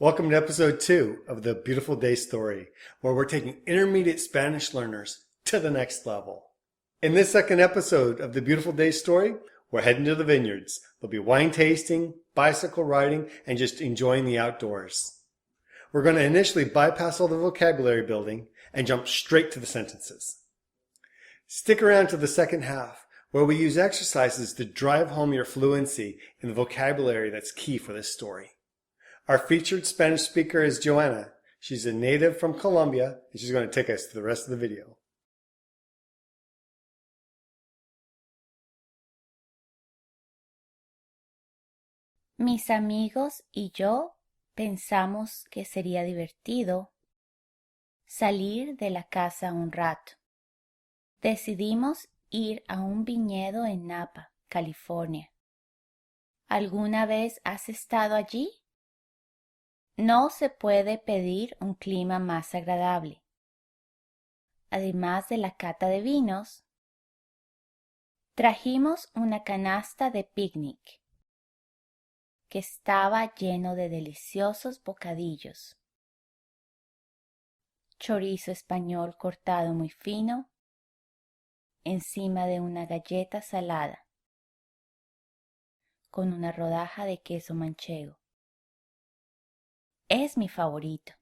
Welcome to episode 2 of the Beautiful Day Story, where we're taking intermediate Spanish learners to the next level. In this second episode of the Beautiful Day Story, we're heading to the vineyards. There'll be wine tasting, bicycle riding, and just enjoying the outdoors. We're going to initially bypass all the vocabulary building and jump straight to the sentences. Stick around to the second half, where we use exercises to drive home your fluency in the vocabulary that's key for this story. Our featured Spanish speaker is Joanna. She's a native from Colombia, and she's going to take us to the rest of the video. Mis amigos y yo pensamos que sería divertido salir de la casa un rato. Decidimos ir a un viñedo en Napa, California. ¿Alguna vez has estado allí? No se puede pedir un clima más agradable. Además de la cata de vinos, trajimos una canasta de picnic que estaba lleno de deliciosos bocadillos, chorizo español cortado muy fino, encima de una galleta salada, con una rodaja de queso manchego. Es mi favorito.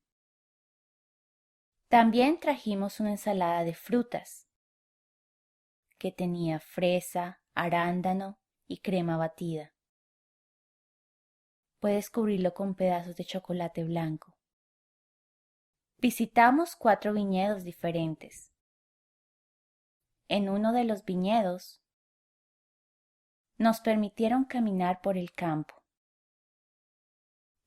También trajimos una ensalada de frutas, que tenía fresa, arándano y crema batida. Puedes cubrirlo con pedazos de chocolate blanco. Visitamos 4 viñedos diferentes. En uno de los viñedos, nos permitieron caminar por el campo.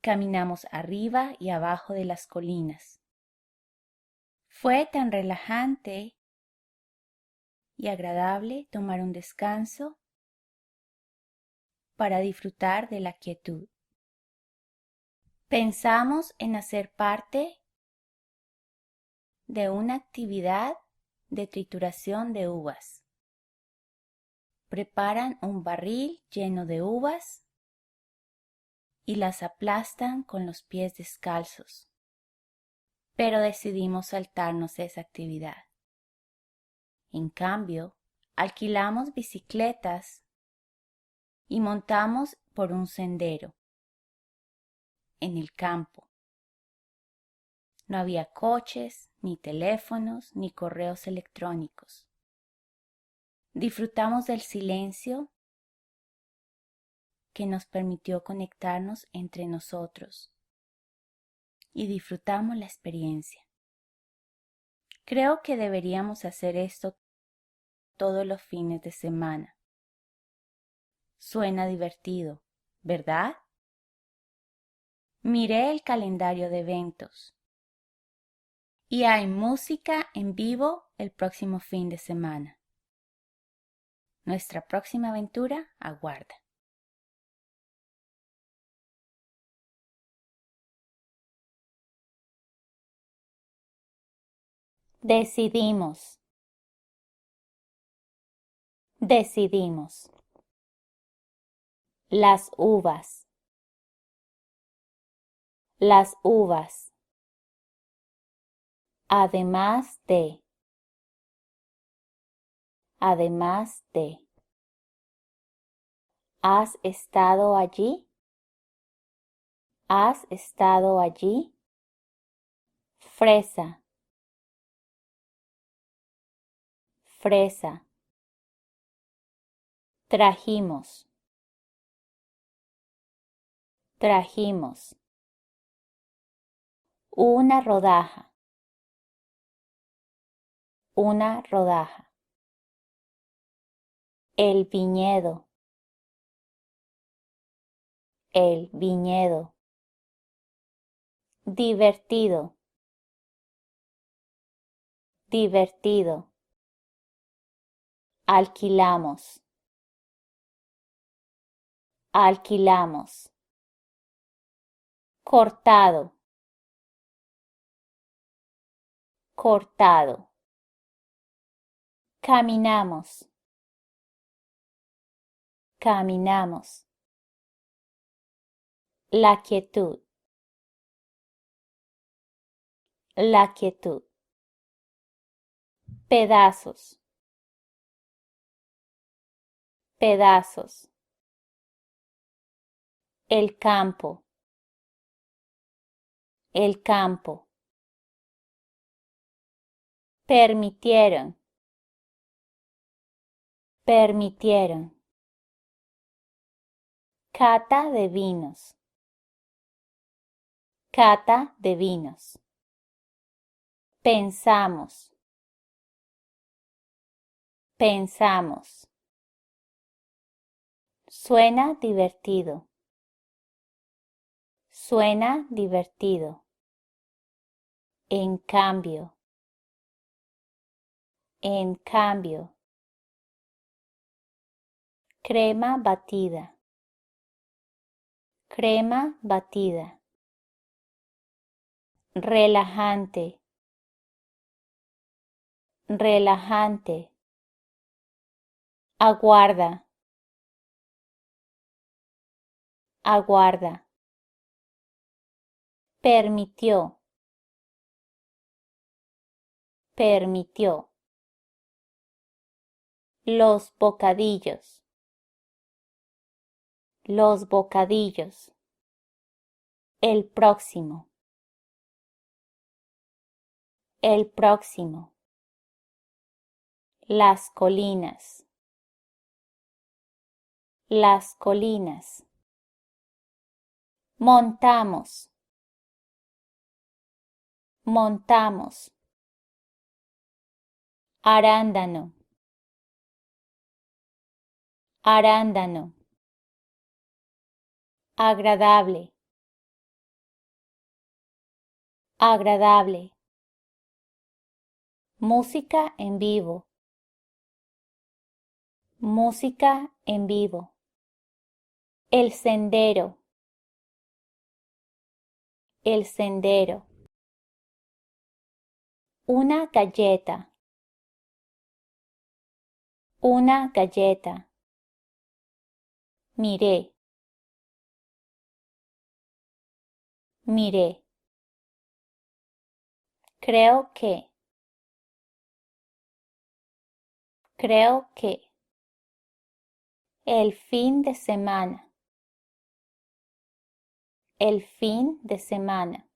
Caminamos arriba y abajo de las colinas. Fue tan relajante y agradable tomar un descanso para disfrutar de la quietud. Pensamos en hacer parte de una actividad de trituración de uvas. Preparan un barril lleno de uvas y las aplastan con los pies descalzos. Pero decidimos saltarnos esa actividad. En cambio, alquilamos bicicletas y montamos por un sendero en el campo. No había coches, ni teléfonos, ni correos electrónicos. Disfrutamos del silencio que nos permitió conectarnos entre nosotros y disfrutamos la experiencia. Creo que deberíamos hacer esto todos los fines de semana. Suena divertido, ¿verdad? Miré el calendario de eventos y hay música en vivo el próximo fin de semana. Nuestra próxima aventura aguarda. Decidimos. Decidimos. Las uvas. Las uvas. Además de. Además de. ¿Has estado allí? ¿Has estado allí? Fresa. Fresa. Trajimos. Trajimos. Una rodaja. Una rodaja. El viñedo. El viñedo. Divertido. Divertido. Alquilamos. Alquilamos. Cortado. Cortado. Caminamos. Caminamos. La quietud. la quietud. Pedazos, pedazos. El campo, el campo. Permitieron, permitieron. Cata de vinos, cata de vinos. Pensamos, pensamos. Suena divertido, suena divertido. En cambio, en cambio. Crema batida, crema batida. Relajante, relajante. Aguarda, aguarda. Permitió, permitió. Los bocadillos, los bocadillos. El próximo, el próximo. Las colinas, las colinas. Montamos, montamos. Arándano, arándano. Agradable, agradable. Música en vivo, música en vivo. El sendero, el sendero. Una galleta, una galleta. Miré, miré. Creo que, creo que. El fin de semana, el fin de semana.